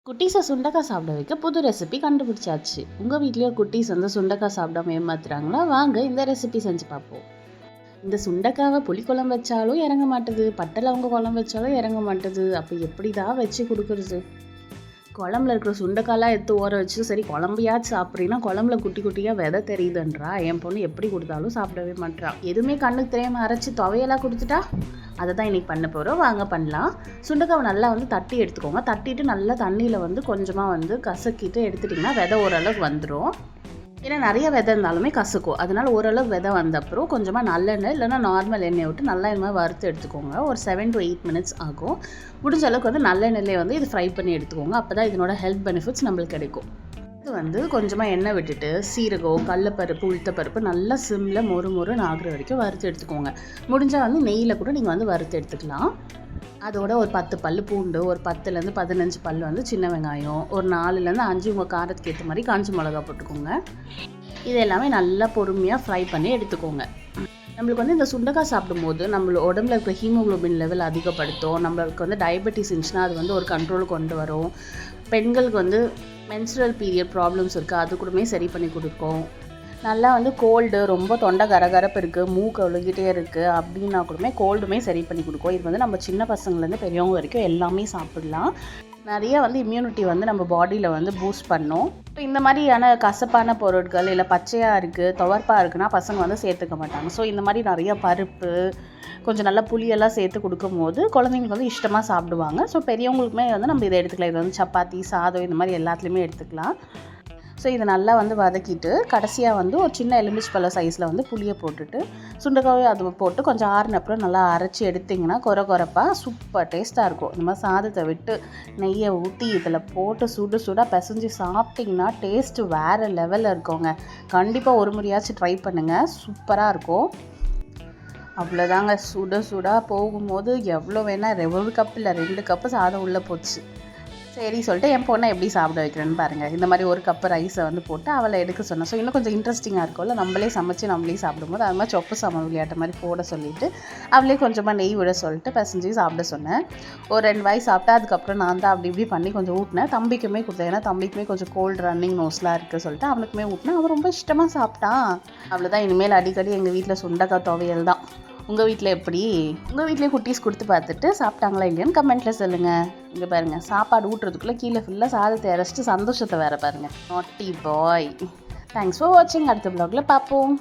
குட்டீஸை சுண்டக்காய் சாப்பிட வைக்க புது ரெசிபி கண்டுபிடிச்சாச்சு. உங்கள் வீட்லேயே குட்டீஸ் வந்து சுண்டக்காய் சாப்பிடாம ஏமாத்துறாங்களா? வாங்க இந்த ரெசிபி செஞ்சு பார்ப்போம். இந்த சுண்டக்காவை புளிக்குழம்பு வச்சாலும் இறங்க மாட்டுது, பட்டை லவங்க குழம்பு வச்சாலும் இறங்க மாட்டுது. அப்போ எப்படி தான் வச்சு கொடுக்குறது? குழம்புல இருக்கிற சுண்டைக்காலாம் எடுத்து ஊற வச்சு சரி குழம்பையாச்சும் சாப்பிட்றீங்கன்னா குழம்புல குட்டி குட்டியாக விதை தெரியுதுன்றா. என் பொண்ணு எப்படி கொடுத்தாலும் சாப்பிடவே மாட்டான். எதுவுமே கண்ணுக்கு தெரியாமல் அரைச்சி துவையெல்லாம் கொடுத்துட்டா. அதை தான் இன்றைக்கி பண்ண போகிறோம். வாங்க பண்ணலாம். சுண்டைக்காவை நல்லா வந்து தட்டி எடுத்துக்கோங்க. தட்டிட்டு நல்லா தண்ணியில் வந்து கொஞ்சமாக வந்து கசக்கிட்டு எடுத்துட்டிங்கன்னா விதை ஓரளவுக்கு வந்துடும். ஏன்னா நிறைய விதை இருந்தாலுமே கசக்கும். அதனால் ஓரளவு விதை வந்த அப்புறம் கொஞ்சமாக நல்லெண்ணெய் இல்லைனா நார்மல் எண்ணெய் விட்டு நல்லா இந்த மாதிரி வறுத்து எடுத்துக்கோங்க. ஒரு 7 to 8 minutes ஆகும். முடிஞ்ச அளவுக்கு வந்து நல்லெண்ணெயிலே வந்து இது ஃப்ரை பண்ணி எடுத்துக்கோங்க. அப்போ தான் இதனோட ஹெல்த் பெனிஃபிட்ஸ் நம்மளுக்கு கிடைக்கும். இது வந்து கொஞ்சமாக எண்ணெய் விட்டுட்டு சீரகம், கடலைப்பருப்பு, உளுத்தப்பருப்பு நல்லா சிம்மில் மொறுன்னு ஆகுற வரைக்கும் வறுத்து எடுத்துக்கோங்க. முடிஞ்சால் வந்து நெய்யில் கூட நீங்கள் வந்து வறுத்து எடுத்துக்கலாம். அதோட ஒரு 10 பல் பூண்டு, ஒரு 10லேருந்து 15 பல் வந்து சின்ன வெங்காயம், ஒரு 4லேருந்து 5 உங்கள் காரத்துக்கு ஏற்ற மாதிரி காஞ்ச மிளகா போட்டுக்கோங்க. இது எல்லாமே நல்லா பொறுமையாக ஃப்ரை பண்ணி எடுத்துக்கோங்க. நம்மளுக்கு வந்து இந்த சுண்டைக்காய் சாப்பிடும்போது நம்மளோட உடம்புல இருக்கிற ஹீமோக்ளோபின் லெவல் அதிகப்படுத்தும். நம்மளுக்கு வந்து டயபெட்டிஸ் இருந்துச்சுன்னா அது வந்து ஒரு கண்ட்ரோலுக்கு கொண்டு வரும். பெண்களுக்கு வந்து மென்ஸ்ட்ரல் பீரியட் ப்ராப்ளம்ஸ் இருக்குது, அது கூடமே சரி பண்ணி கொடுக்கும். நல்லா வந்து கோல்டு, ரொம்ப தொண்டை கரகரப்பு இருக்குது, மூக்கு ஒழுகிட்டே இருக்குது அப்படின்னா கூடமே கோல்டுமே சரி பண்ணி கொடுக்கும். இது வந்து நம்ம சின்ன பசங்கள்லேருந்து பெரியவங்க வரைக்கும் எல்லாமே சாப்பிடலாம். நிறைய வந்து இம்யூனிட்டி வந்து நம்ம பாடியில் வந்து பூஸ்ட் பண்ணும். இப்போ இந்த மாதிரியான கசப்பான பொருட்கள் இல்லை பச்சையாக இருக்குது, துவர்ப்பாக இருக்குன்னா பசங்க வந்து சேர்த்துக்க மாட்டாங்க. ஸோ இந்த மாதிரி நிறைய பருப்பு, கொஞ்சம் நல்லா புளியெல்லாம் சேர்த்து கொடுக்கும்போது குழந்தைங்களுக்கு வந்து இஷ்டமாக சாப்பிடுவாங்க. ஸோ பெரியவங்களுக்குமே வந்து நம்ம இதை எடுத்துக்கலாம். இது வந்து சப்பாத்தி, சாதம் இந்த மாதிரி எல்லாத்துலேயுமே எடுத்துக்கலாம். ஸோ இதை நல்லா வந்து வதக்கிட்டு கடைசியாக வந்து ஒரு சின்ன எலுமிச்சை பழ சைஸில் வந்து புளியை போட்டுட்டு சுண்டைக்காயை அது போட்டு கொஞ்சம் ஆறுனப்புறம் நல்லா அரைச்சி எடுத்திங்கன்னா கொரப்பாக சூப்பர் டேஸ்ட்டாக இருக்கும். இந்த மாதிரி சாதத்தை விட்டு நெய்யை ஊற்றி இதில் போட்டு சுடாக பிசைஞ்சு சாப்பிட்டிங்கன்னா டேஸ்ட்டு வேறு லெவலில் இருக்குங்க. கண்டிப்பாக ஒரு முறையாச்சும் ட்ரை பண்ணுங்கள், சூப்பராக இருக்கும். அவ்வளோதாங்க. சுடாக போகும்போது எவ்வளோ வேணால் 1 கப் இல்லை 2 கப்பு சாதம் உள்ளே போச்சு. சரி சொல்லிட்டு என் பொண்ணை எப்படி சாப்பிட வைக்கிறேன்னு பாருங்கள். இந்த மாதிரி 1 கப்பு ரைஸை வந்து போட்டு அவளை எடுக்க சொன்னேன். ஸோ இன்னும் கொஞ்சம் இன்ட்ரெஸ்டிங்காக இருக்கும்ல, நம்மளே சமைச்சு நம்மளே சாப்பிடும்போது. அது மாதிரி சொப்பு சாமான் விளையாட்டு மாதிரி போட சொல்லிவிட்டு அவளே கொஞ்சமாக நெய் விட சொல்லிட்டு பிசைஞ்சு சாப்பிட சொன்னேன். ஒரு 2 வாய் சாப்பிட்டா. அதுக்கப்புறம் நான் தான் அப்படி இப்படி பண்ணி கொஞ்சம் ஊட்டினேன். தம்பிக்குமே கொடுத்தேன். ஏன்னா தம்பிக்குமே கொஞ்சம் கோல்டு ரன்னிங் நோஸ்லாம் இருக்குது சொல்லிட்டு அவனுக்குமே ஊட்டினேன். அவன் ரொம்ப இஷ்டமாக சாப்பிட்டான். அவ்வளோதான். இனிமேல் அடிக்கடி எங்கள் வீட்டில் சுண்டைக்காய் துவையல் தான். உங்கள் வீட்டில் எப்படி? உங்கள் வீட்லேயே குட்டீஸ் கொடுத்து பார்த்துட்டு சாப்பிட்டாங்களா இல்லையான்னு கமெண்ட்டில் சொல்லுங்கள். இங்கே பாருங்கள், சாப்பாடு ஊட்டுறதுக்குள்ளே கீழே ஃபுல்லாக சாதத்தை இறச்சிட்டு சந்தோஷத்தை வேறு பாருங்கள். நாட்டி பாய். தேங்க்ஸ் ஃபார் வாட்சிங். அடுத்த வ்ளாகில் பார்ப்போம்.